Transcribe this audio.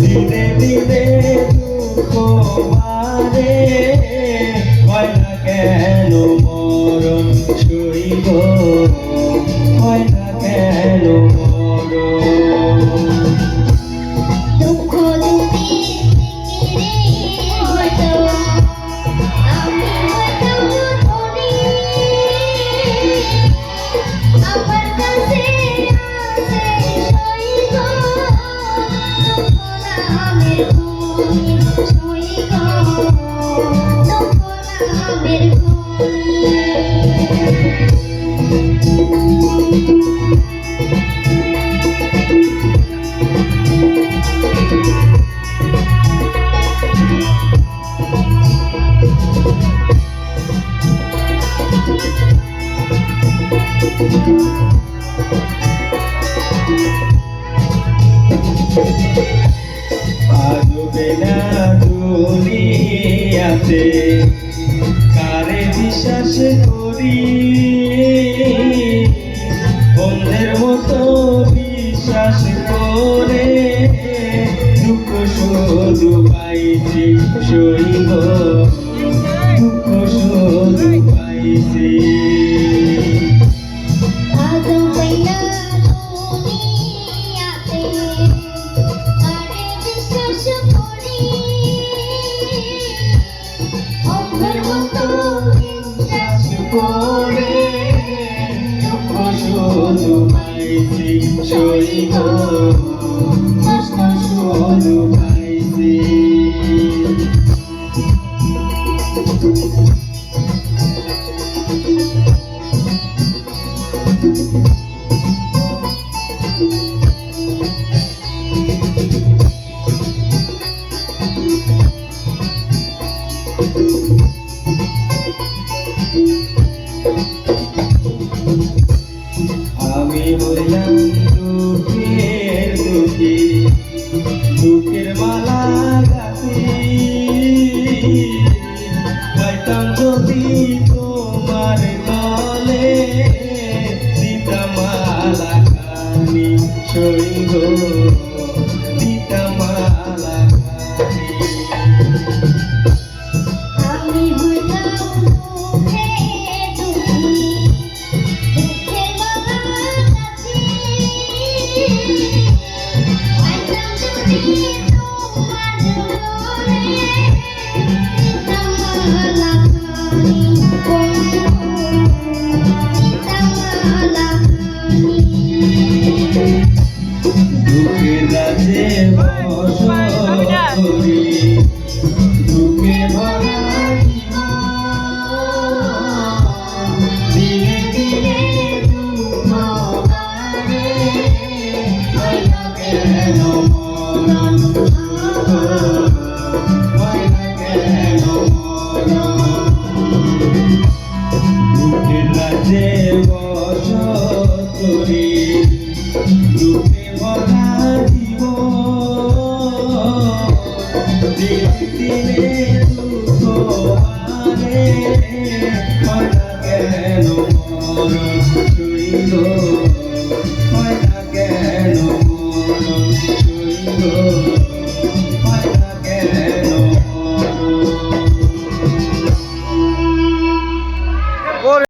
দিনে দিনে দুঃখ বাড়ে, হয় না কেন মরণ সইব, হয় না কেন মরণ। দুঃখ হয়তো আমি হয়তো ধরি আমার কাছে আছে সইব, দুঃখ নামের গুণে সইব, দুঃখ নামের গুণে। আসবে না দুনিয়াতে কারে বিশ্বাস করি, অন্যের মতো বিশ্বাস করে দুঃখ শুধু পাইছি সইব, দুঃখ শুধু পাইছি। শুধু পাইছি সইব, কষ্ট শুধু পাইছি। আমি হইলাম দুঃখের দুঃখী, দুঃখের মালা গাছি, গাইতাম যদি তোমার গলে, দিতাম মালা খানি সইব, দিতাম মালা খানি। আমি হইলাম দুঃখের দুঃখী, দুঃখের মালা গাছি, গাইতাম যদি তোমার গলে, দিতাম মালা খানি, দিতাম মালা খানি। দুঃখের রাজে বসত করি, দুঃখে ভরা দিনে দিনে দুঃখ বাড়ে, হয় না কেন মরণ সইব, হয় না কেন মরণ। দুঃখের রাজে বসত করি, দুঃখে ভরা জীবন, দিনে দিনে দুঃখ বাড়ে, হয় না কেন মরণ সইব, হয় না কেন মরণ সইব।